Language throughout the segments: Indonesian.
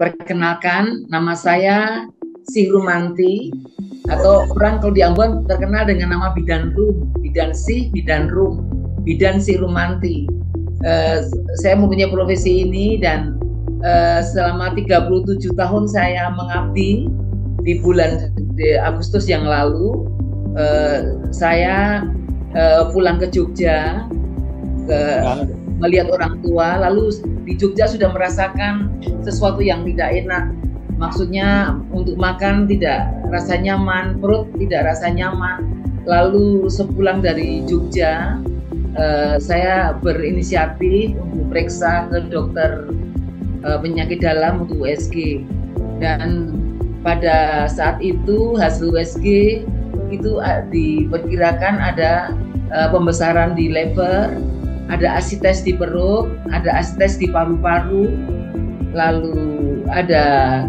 Perkenalkan, nama saya Sih Rumanti, atau orang kalau di Ambon terkenal dengan nama Bidan Rum, Bidan Sih, Bidan Rum, Bidan Sih Rumanti. Saya mempunyai profesi ini dan selama 37 tahun saya mengabdi. Di bulan Agustus yang lalu saya pulang ke Jogja melihat orang tua, lalu di Jogja sudah merasakan sesuatu yang tidak enak. Maksudnya untuk makan tidak rasa nyaman, perut tidak rasa nyaman. Lalu sepulang dari Jogja, saya berinisiatif untuk periksa ke dokter penyakit dalam untuk USG. Dan pada saat itu hasil USG itu diperkirakan ada pembesaran di lever, ada asites di perut, ada asites di paru-paru, lalu ada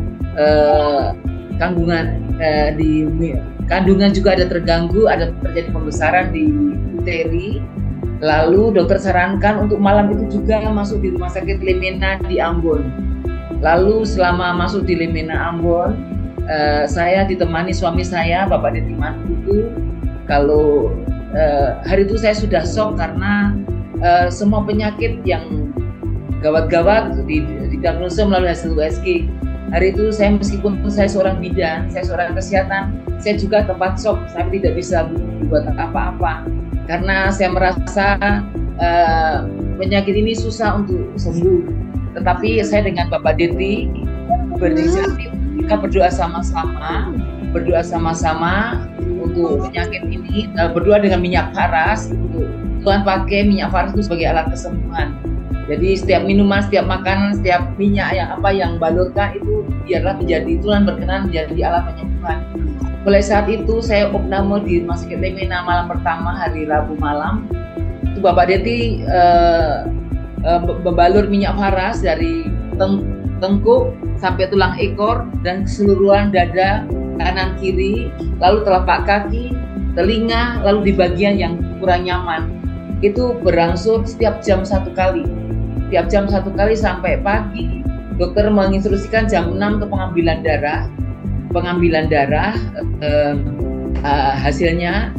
kandungan juga ada terganggu, ada terjadi pembesaran di uteri. Lalu dokter sarankan untuk malam itu juga masuk di rumah sakit Lemena di Ambon. Lalu selama masuk di Lemena Ambon, saya ditemani suami saya, Bapak Deti Manhutu. Kalau hari itu saya sudah shock karena semua penyakit yang gawat-gawat didiagnosa melalui hasil USG. Hari itu saya, meskipun saya seorang bidan, saya seorang kesehatan, saya juga tempat shock, saya tidak bisa buat apa-apa karena saya merasa penyakit ini susah untuk sembuh. Tetapi saya dengan Bapak Deti berinisiatif, kita berdoa sama-sama untuk penyakit ini, berdoa dengan minyak paras. Tuhan pakai minyak paras itu sebagai alat kesembuhan. Jadi setiap minuman, setiap makanan, setiap minyak yang balurkan itu biarlah menjadi Tuhan berkenan menjadi alat penyembuhan. Mulai saat itu saya opname di Rumah Sakit Lemena malam pertama hari Rabu malam. Itu Bapak Deti membalur minyak paras dari tengkuk sampai tulang ekor dan keseluruhan dada kanan kiri, lalu telapak kaki, telinga, lalu di bagian yang kurang nyaman. Itu berangsur setiap jam 1 kali. Setiap jam 1 kali sampai pagi. Dokter menginstruksikan jam 6 untuk pengambilan darah. Hasilnya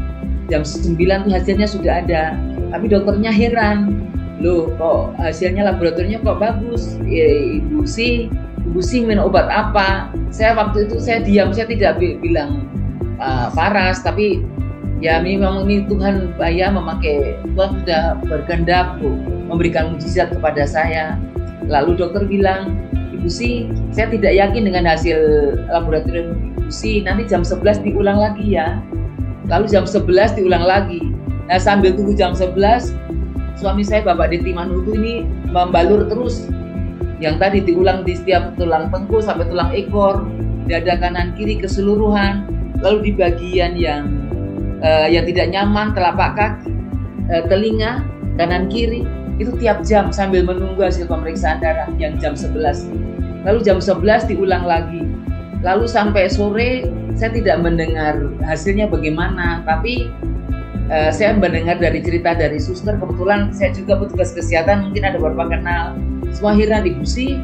jam 9 tuh hasilnya sudah ada. Tapi dokternya heran. Loh, kok hasilnya laboratoriumnya kok bagus? Ibu sih minum obat apa? Waktu itu saya diam, saya tidak bilang paras, tapi ya memang ini Tuhan Tuhan sudah berkehendak memberikan mukjizat kepada saya. Lalu dokter bilang, Ibu sih, saya tidak yakin dengan hasil laboratorium Ibu sih, nanti jam 11 diulang lagi ya. Lalu jam 11 diulang lagi. Nah, sambil tunggu jam 11, suami saya Bapak Deti Manhutu ini membalur terus. Yang tadi diulang di setiap tulang tengkuk sampai tulang ekor, dada kanan kiri keseluruhan, lalu di bagian yang tidak nyaman, telapak kaki, telinga kanan kiri, itu tiap jam sambil menunggu hasil pemeriksaan darah yang jam 11. Lalu jam 11 diulang lagi. Lalu sampai sore saya tidak mendengar hasilnya bagaimana, tapi saya mendengar dari cerita dari suster. Kebetulan saya juga petugas kesehatan, mungkin ada beberapa kenal. Semua heran, Ibu sih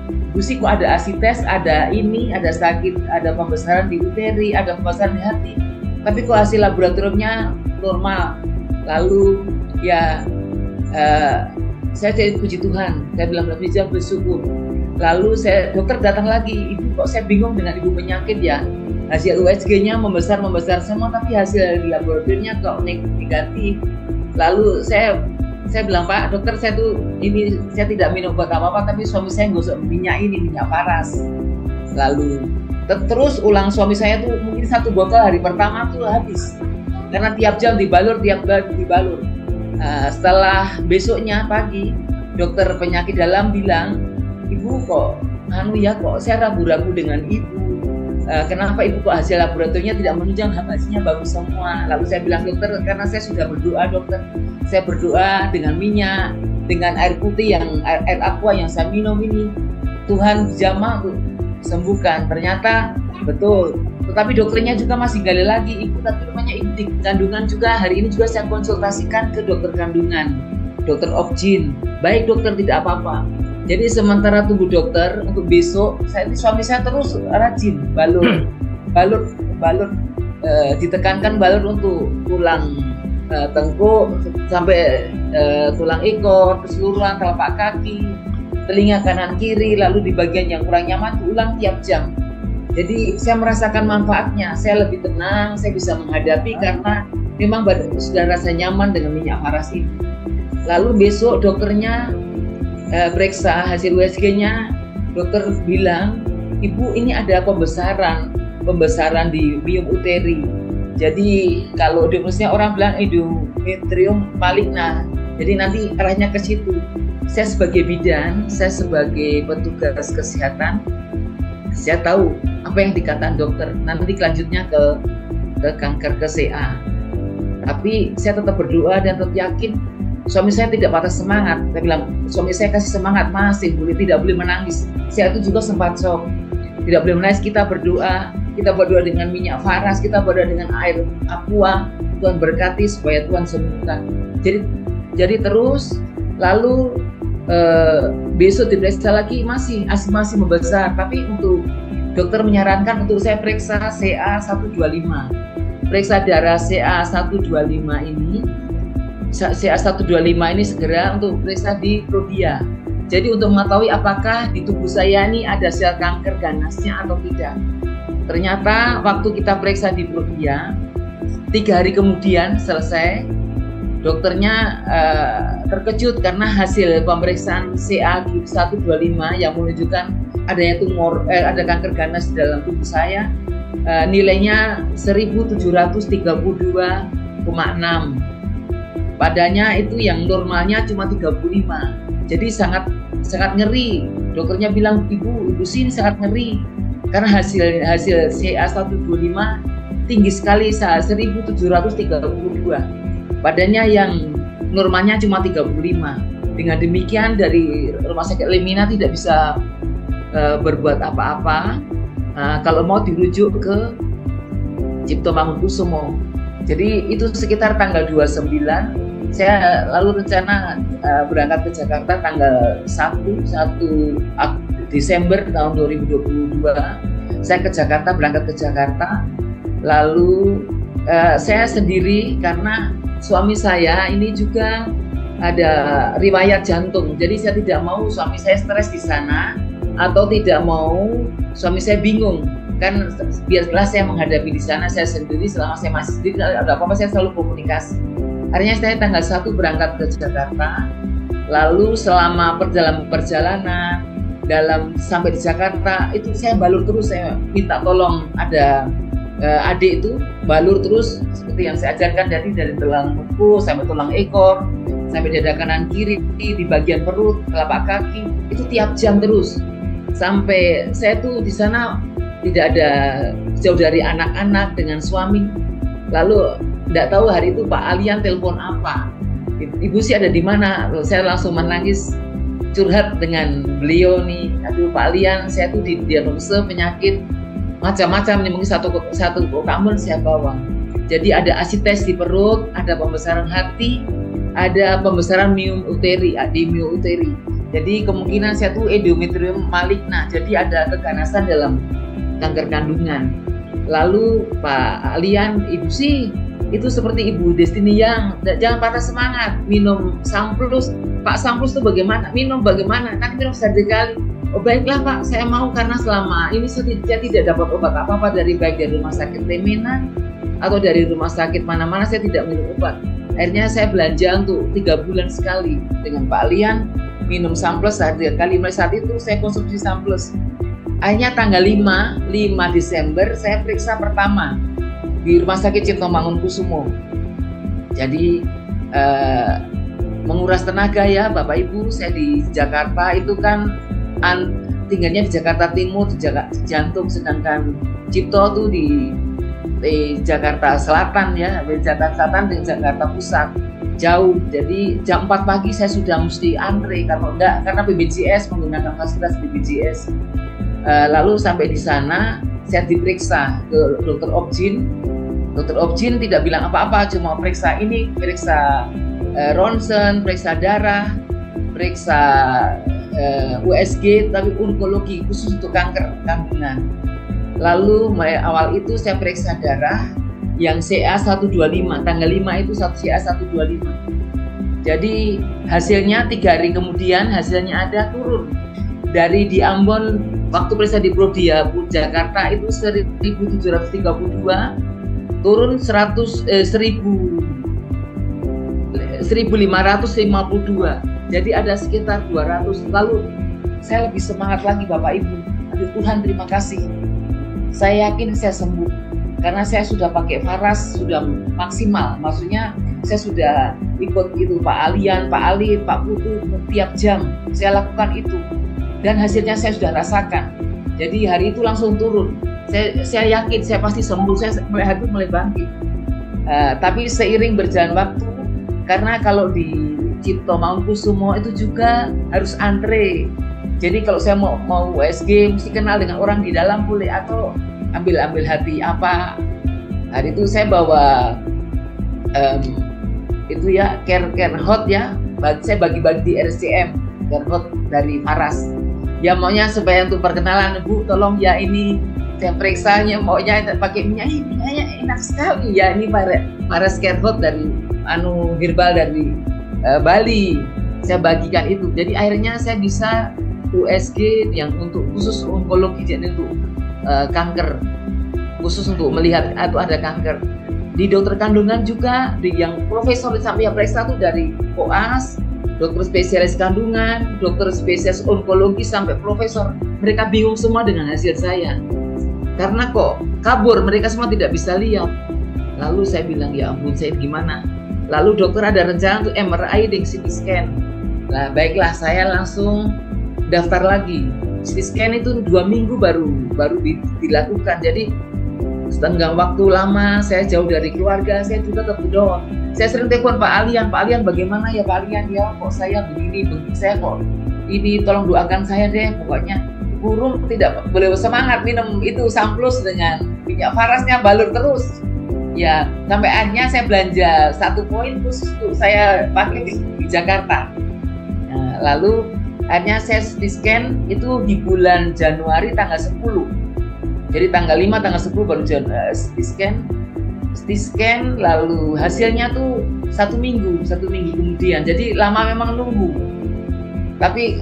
kok ada asites, ada ini, ada sakit, ada pembesaran di uteri, ada pembesaran di hati. Tapi kok hasil laboratoriumnya normal. Lalu ya saya puji Tuhan, saya bilang bisa bersyukur. Lalu dokter datang lagi, Ibu kok saya bingung dengan Ibu penyakit ya. Hasil USG-nya membesar semua, tapi hasil laboratoriumnya kok negatif. Lalu saya bilang, Pak dokter, saya tidak minum obat apa-apa, tapi suami saya gosok minyak paras. Lalu terus ulang suami saya tuh mungkin 1 botol hari pertama tuh habis. Karena tiap jam dibalur. Setelah besoknya pagi, dokter penyakit dalam bilang, Ibu kok saya ragu-ragu dengan Ibu. Kenapa Ibu kok hasil laboratoriumnya tidak menunjukkan hasilnya bagus semua? Lalu saya bilang, dokter, karena saya sudah berdoa dokter. Saya berdoa dengan minyak, dengan air putih air aqua yang saya minum ini. Tuhan jamah untuk sembuhkan. Ternyata betul. Tetapi dokternya juga masih gali lagi, Ibu, tapi rumahnya Ibu di kandungan juga. Hari ini juga saya konsultasikan ke dokter kandungan, dokter Okjin. Baik dokter, tidak apa-apa. Jadi sementara tunggu dokter untuk besok, suami saya terus rajin balut, ditekankan balut untuk tulang tengkuk sampai tulang ekor, keseluruhan telapak kaki, telinga kanan kiri, lalu di bagian yang kurang nyaman diulang tiap jam. Jadi saya merasakan manfaatnya, saya lebih tenang, saya bisa menghadapi karena memang sudah rasa nyaman dengan minyak faras ini. Lalu besok dokternya periksa hasil USG-nya, dokter bilang, Ibu ini ada pembesaran di miom uteri. Jadi kalau diagnosisnya orang bilang endometrium maligna, jadi nanti arahnya ke situ. Saya sebagai bidan, saya sebagai petugas kesehatan, saya tahu apa yang dikatakan dokter. Nanti selanjutnya ke kanker ke CA. Tapi saya tetap berdoa dan tetap yakin. Suami saya tidak patah semangat. Saya bilang, suami saya kasih semangat, masih tidak boleh menangis. Saya itu juga sempat shock. Tidak boleh menangis, kita berdoa dengan minyak faras, kita berdoa dengan air aqua. Tuhan berkati supaya Tuhan sembuhkan. Jadi terus, lalu besok diperiksa lagi masih membesar. Tapi untuk dokter menyarankan untuk saya periksa CA125. Periksa darah CA125 ini. CA125 ini segera untuk periksa di Prodia. Jadi untuk mengetahui apakah di tubuh saya ini ada sel kanker ganasnya atau tidak. Ternyata waktu kita periksa di Prodia, 3 hari kemudian selesai, dokternya terkejut karena hasil pemeriksaan CA125 yang menunjukkan adanya tumor, ada kanker ganas di dalam tubuh saya, nilainya 1732,6. Padanya itu yang normalnya cuma 35. Jadi sangat ngeri. Dokternya bilang, Ibu sini sangat ngeri. Karena hasil CA125 tinggi sekali, 1732. Padanya yang normalnya cuma 35. Dengan demikian dari Rumah Sakit Lemina tidak bisa berbuat apa-apa. Kalau mau dirujuk ke Cipto Mangunkusumo. Jadi itu sekitar tanggal 29. Saya lalu rencana berangkat ke Jakarta tanggal 1 Desember tahun 2022. Saya berangkat ke Jakarta. Lalu saya sendiri karena suami saya ini juga ada riwayat jantung. Jadi saya tidak mau suami saya stres di sana atau tidak mau suami saya bingung. Kan biarlah saya menghadapi di sana saya sendiri, selama saya masih sendiri ada apa-apa saya selalu komunikasi. Akhirnya saya tanggal 1 berangkat ke Jakarta. Lalu selama perjalanan sampai di Jakarta itu saya balur terus, saya minta tolong ada adik itu balur terus seperti yang saya ajarkan dari tulang tengkuk sampai tulang ekor sampai dada kanan kiri di bagian perut, telapak kaki itu tiap jam terus. Sampai saya tuh di sana tidak ada jauh dari anak-anak dengan suami. Lalu tidak tahu hari itu Pak Alian telepon apa. Ibu sih ada di mana? Lalu saya langsung menangis curhat dengan beliau nih. Aduh Pak Alian, saya tuh didiagnosa penyakit macam-macam nih, mungkin satu kamar saya bawa. Jadi ada asites di perut, ada pembesaran hati, ada pembesaran miom uteri, miom uteri. Jadi kemungkinan saya tuh endometrium maligna. Jadi ada keganasan dalam kanker kandungan. Lalu Pak Alian, Ibu sih itu seperti Ibu Destiny yang jangan patah semangat, minum Samplus. Pak Samplus itu bagaimana? Minum bagaimana? Nanti minum sekali. Oh baiklah Pak, saya mau karena selama ini saya tidak dapat obat apa-apa dari Rumah Sakit Lemina atau dari rumah sakit mana-mana, saya tidak minum obat. Akhirnya saya belanja untuk 3 bulan sekali dengan Pak Alian, minum Samplus sehari kali. Mulai saat itu saya konsumsi Samplus. Akhirnya tanggal 5 Desember saya periksa pertama di Rumah Sakit Cipto Mangunkusumo. Jadi menguras tenaga ya Bapak Ibu. Saya di Jakarta itu kan tinggalnya di Jakarta Timur, di Jantung, sedangkan Cipto tuh di Jakarta Selatan ya, di Jakarta Selatan dengan Jakarta Pusat. Jauh, jadi jam 4 pagi saya sudah mesti antre karena BPJS menggunakan fasilitas BPJS. Lalu sampai di sana saya diperiksa ke dokter Objin. Dokter Objin tidak bilang apa-apa, cuma periksa ronsen, periksa darah, periksa USG tapi onkologi khusus untuk kanker kandungan. Lalu mulai awal itu saya periksa darah yang CA125, tanggal 5 itu CA125. Jadi hasilnya 3 hari kemudian hasilnya ada turun. Dari di Ambon waktu periksa di Prodia Jakarta itu 1732, turun 1552. Jadi ada sekitar 200. Lalu saya lebih semangat lagi Bapak Ibu. Aduh Tuhan terima kasih. Saya yakin saya sembuh karena saya sudah pakai Faras sudah maksimal. Maksudnya saya sudah ikut itu Pak Alian, Pak Ali, Pak Putu tiap jam saya lakukan itu dan hasilnya saya sudah rasakan. Jadi hari itu langsung turun. Saya yakin saya pasti sembuh. Saya mulai bangkit. Tapi seiring berjalan waktu, karena kalau di Cipto Mangunkusumo itu juga harus antre. Jadi kalau saya mau USG mesti kenal dengan orang di dalam boleh atau ambil hati apa. Hari itu saya bawa itu ya care hot ya. Saya bagi-bagi di RSCM care hot dari Faras. Ya maunya supaya untuk perkenalan Bu, tolong ya ini saya periksanya maunya pakai minyaknya enak sekali ya ini Faras care hot dari herbal dari Bali. Saya bagikan itu. Jadi akhirnya saya bisa USG yang untuk khusus onkologi, jadi untuk kanker, khusus untuk melihat atau ada kanker. Di dokter kandungan juga yang profesor sampai yang periksa itu dari koas, dokter spesialis kandungan, dokter spesialis onkologi sampai profesor. Mereka bingung semua dengan hasil saya. Karena kok kabur, mereka semua tidak bisa lihat. Lalu saya bilang ya ampun saya gimana? Lalu dokter ada rencana untuk MRI dan CT scan. Nah baiklah saya langsung daftar lagi. CT scan itu 2 minggu baru dilakukan. Jadi setengah waktu lama saya jauh dari keluarga, saya juga tetap down. Saya sering telepon Pak Alian bagaimana ya Pak Alian ya kok saya begini saya kok ini tolong doakan saya deh pokoknya. Burung tidak boleh semangat minum itu Samplus dengan minyak Farasnya balur terus. Ya sampai akhirnya saya belanja 1 poin khusus untuk saya pakai di Jakarta. Nah, lalu akhirnya saya CT scan itu di bulan Januari tanggal 10. Jadi tanggal 5, tanggal 10 baru CT scan lalu hasilnya tuh 1 minggu kemudian. Jadi lama memang nunggu. Tapi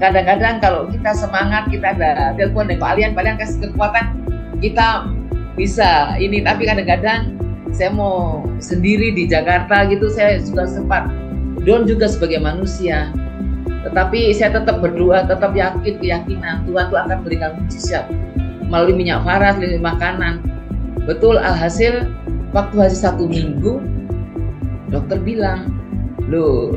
kadang-kadang kalau kita semangat, kita ada telepon dari Pak Alian kasih kekuatan, kita bisa ini. Tapi kadang-kadang saya mau sendiri di Jakarta gitu, saya juga sempat down juga sebagai manusia. Tetapi saya tetap berdoa, tetap keyakinan Tuhan tuh akan berikan mujizat melalui minyak Faras, melalui makanan. Betul, alhasil waktu hasil 1 minggu dokter bilang, loh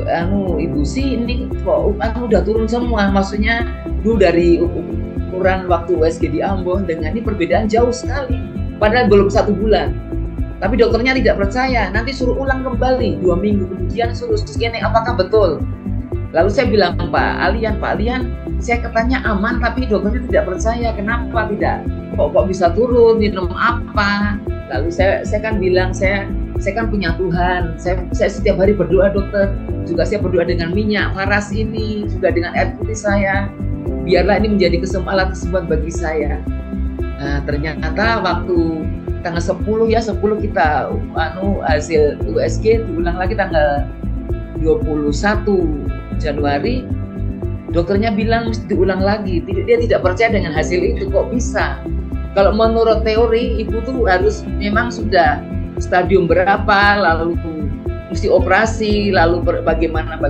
ibu sih ini kok udah turun semua. Maksudnya dulu dari ukuran waktu USG di Ambon dengan ini perbedaan jauh sekali, padahal belum 1 bulan. Tapi dokternya tidak percaya, nanti suruh ulang kembali 2 minggu kemudian suruh scanning apakah betul. Lalu saya bilang Pak Alian, saya katanya aman tapi dokternya tidak percaya, kenapa tidak? Kok bisa turun, minum apa? Lalu saya kan bilang saya kan punya Tuhan, saya setiap hari berdoa dokter, juga saya berdoa dengan minyak Faras ini, juga dengan air putih saya, biarlah ini menjadi kesempalan bagi saya. Nah ternyata waktu tanggal 10 kita hasil USG diulang lagi tanggal 21 Januari, dokternya bilang mesti diulang lagi. Dia tidak percaya dengan hasil itu, kok bisa? Kalau menurut teori ibu tuh harus memang sudah stadium berapa, lalu mesti operasi, lalu bagaimana.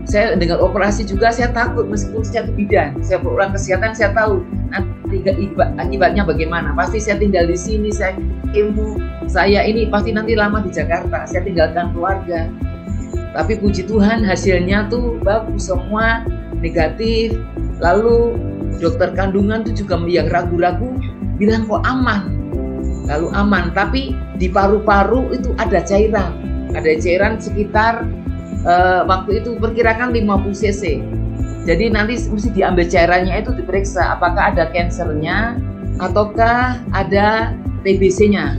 Saya dengan operasi juga saya takut, meskipun saya itu bidan, saya orang kesehatan, saya tahu nanti akibatnya bagaimana. Pasti saya tinggal di sini, saya kemo, saya ini pasti nanti lama di Jakarta, saya tinggalkan keluarga. Tapi puji Tuhan hasilnya tuh bagus, semua negatif. Lalu dokter kandungan tuh juga yang ragu-ragu bilang kok aman. Lalu aman, tapi di paru-paru itu ada cairan sekitar waktu itu perkirakan 50 cc. Jadi nanti mesti diambil cairannya itu diperiksa apakah ada kansernya ataukah ada TBC-nya.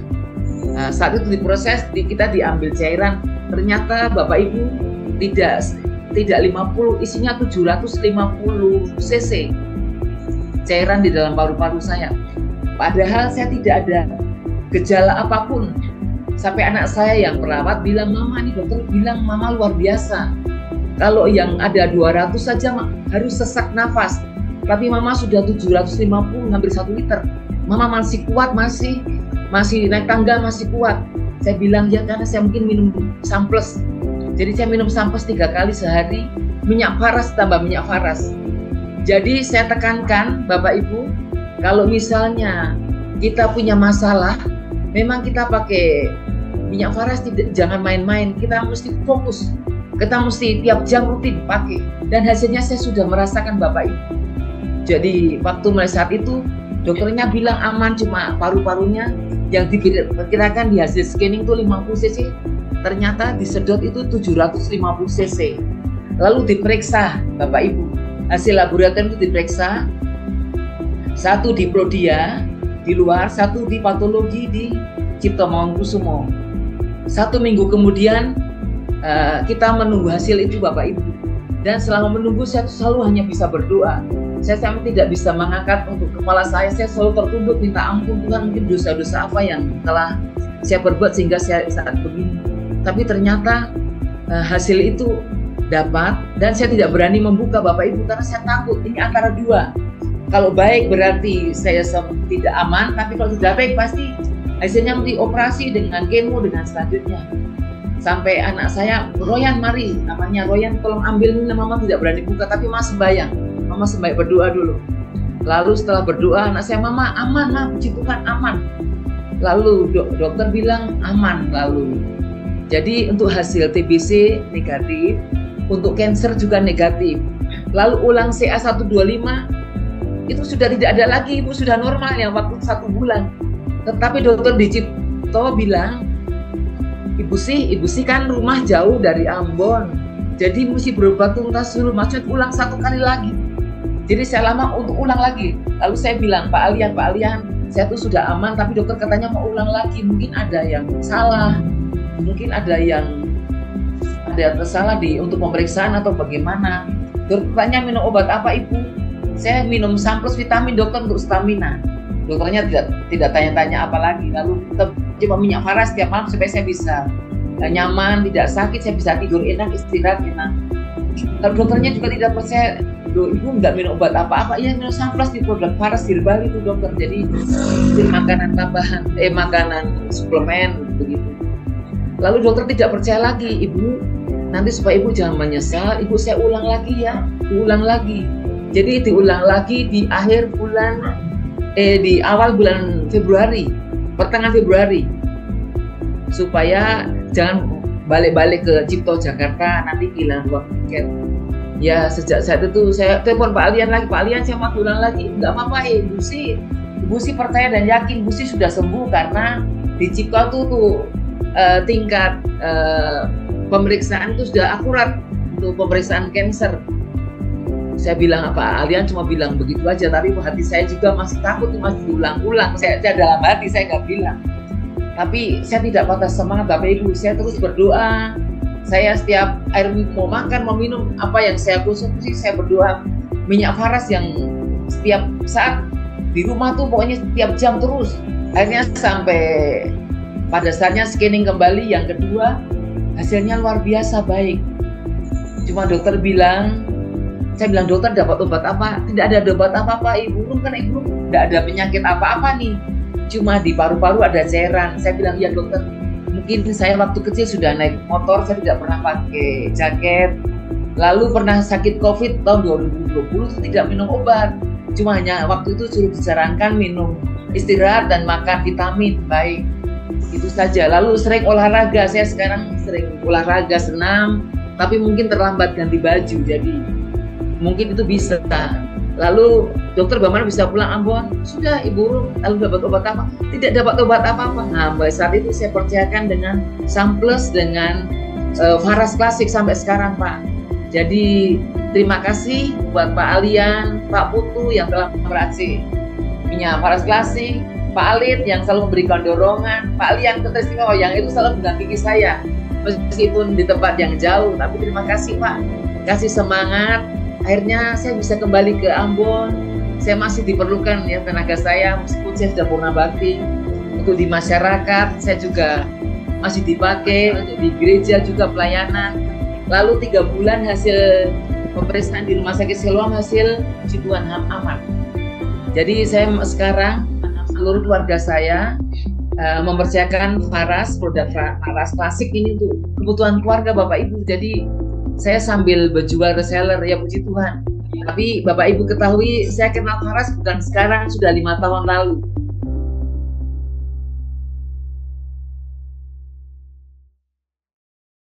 Nah, saat itu diproses kita diambil cairan. Ternyata Bapak Ibu tidak tidak 50, isinya 750 cc cairan di dalam paru-paru saya. Padahal saya tidak ada gejala apapun. Sampai anak saya yang perawat bilang, "Mama, ini dokter bilang Mama luar biasa. Kalau yang ada 200 saja harus sesak nafas. Tapi Mama sudah 750, hampir 1 liter. Mama masih kuat, masih naik tangga, masih kuat." Saya bilang, ya karena saya mungkin minum samples. Jadi saya minum samples 3 kali sehari, minyak faras tambah minyak faras. Jadi saya tekankan Bapak Ibu, kalau misalnya kita punya masalah, memang kita pakai minyak faras, jangan main-main. Kita mesti fokus, kita mesti tiap jam rutin pakai. Dan hasilnya saya sudah merasakan Bapak Ibu. Jadi waktu mulai saat itu dokternya bilang aman, cuma paru-parunya yang diperkirakan di hasil scanning itu 50 cc, ternyata disedot itu 750 cc. Lalu diperiksa Bapak Ibu, hasil laboratorium itu diperiksa, 1 di Plodia di luar, 1 di patologi di Cipto Mangunkusumo. 1 minggu kemudian kita menunggu hasil itu Bapak Ibu. Dan selama menunggu saya selalu hanya bisa berdoa. Saya sampai tidak bisa mengangkat untuk kepala saya selalu tertunduk minta ampun, Tuhan, mungkin dosa-dosa apa yang telah saya perbuat sehingga saya saat begini. Tapi ternyata hasil itu dapat, dan saya tidak berani membuka Bapak Ibu karena saya takut ini antara 2. Kalau baik berarti saya tidak aman, tapi kalau tidak baik pasti hasilnya mesti operasi dengan kemo dengan selanjutnya. Sampai anak saya, "Royan, mari," namanya Royan, "tolong ambil ini." Mama tidak berani buka, tapi Mama sembahyang. Mama sembahyang berdoa dulu. Lalu setelah berdoa, anak saya, "Mama, aman, Ma, puji Tuhan, aman." Lalu dokter bilang aman. Lalu jadi untuk hasil TBC negatif, untuk kanker juga negatif. Lalu ulang CA125 itu sudah tidak ada lagi, Ibu, sudah normal yang waktu 1 bulan. Tetapi dokter di Cipto bilang, Ibu sih kan rumah jauh dari Ambon, jadi mesti berobat tuntas dulu, maksud ulang 1 kali lagi. Jadi saya lama untuk ulang lagi. Lalu saya bilang, Pak Alian, saya tuh sudah aman, tapi dokter katanya mau ulang lagi. Mungkin ada yang salah, mungkin ada salah untuk pemeriksaan atau bagaimana. Dokter tanya minum obat apa Ibu? Saya minum samples vitamin dokter untuk stamina. Dokternya tidak tanya-tanya apa lagi. Lalu coba minyak faras setiap malam supaya saya bisa nyaman, tidak sakit, saya bisa tidur enak, istirahat enak. Lalu dokternya juga tidak percaya, Ibu nggak minum obat apa-apa. Ya minum samples di produk faras herbal itu dokter. Jadi makanan tambahan, makanan suplemen begitu. Lalu dokter tidak percaya lagi, Ibu, nanti supaya Ibu jangan menyesal, Ibu saya ulang lagi ya, diulang lagi. Jadi diulang lagi di akhir bulan, di awal bulan Februari, pertengahan Februari, supaya jangan balik-balik ke Cipto Jakarta nanti hilang uang tiket. Ya sejak saat itu saya telepon Pak Alian lagi, Pak Alian saya mau ulang lagi, nggak apa-apa Ibu sih percaya dan yakin Ibu sih sudah sembuh karena di Cipto tuh tingkat pemeriksaan itu sudah akurat untuk pemeriksaan kanker. Saya bilang Pak Alian cuma bilang begitu aja, tapi hati saya juga masih takut, masih diulang-ulang. Saya dalam hati saya nggak bilang. Tapi saya tidak patah semangat Bapak Ibu, saya terus berdoa. Saya setiap air mau makan, mau minum, apa yang saya konsumsi, saya berdoa. Minyak faras yang setiap saat di rumah tuh pokoknya setiap jam terus. Akhirnya sampai pada saatnya scanning kembali yang kedua, hasilnya luar biasa baik. Cuma dokter bilang, saya bilang, dokter dapat obat apa? Tidak ada obat apa-apa Ibu, kan Ibu tidak ada penyakit apa-apa nih. Cuma di paru-paru ada cairan. Saya bilang, ya dokter, mungkin saya waktu kecil sudah naik motor, saya tidak pernah pakai jaket. Lalu pernah sakit COVID tahun 2020 tidak minum obat. Cuma hanya waktu itu suruh disarankan minum istirahat dan makan vitamin baik. Itu saja. Lalu sering olahraga. Saya sekarang sering olahraga, senam, tapi mungkin terlambat ganti baju. Jadi mungkin itu bisa. Lalu dokter bagaimana bisa pulang Ambon? Sudah Ibu, lalu dapat obat apa? Tidak dapat obat apa-apa. Nah, mulai saat itu saya percayakan dengan samples, dengan faras klasik sampai sekarang Pak. Jadi terima kasih buat Pak Alian, Pak Putu yang telah meraci minyak faras klasik, Pak Alit yang selalu memberikan dorongan, Pak Alian Keteristimewa yang itu selalu mendampingi saya meskipun di tempat yang jauh. Tapi terima kasih Pak. kasih semangat. Akhirnya saya bisa kembali ke Ambon. Saya masih diperlukan ya tenaga saya, meskipun saya sudah purna bakti. Untuk di masyarakat saya juga masih dipakai, untuk di gereja juga pelayanan. Lalu 3 bulan hasil pemeriksaan di Rumah Sakit Siloam, hasil puji Tuhan aman. Jadi saya sekarang seluruh keluarga saya mempersiapkan Faras, produk Faras klasik ini untuk kebutuhan keluarga Bapak Ibu. Jadi saya sambil berjual reseller, ya puji Tuhan. Tapi Bapak Ibu ketahui, saya kenal Faras bukan sekarang, sudah 5 tahun lalu.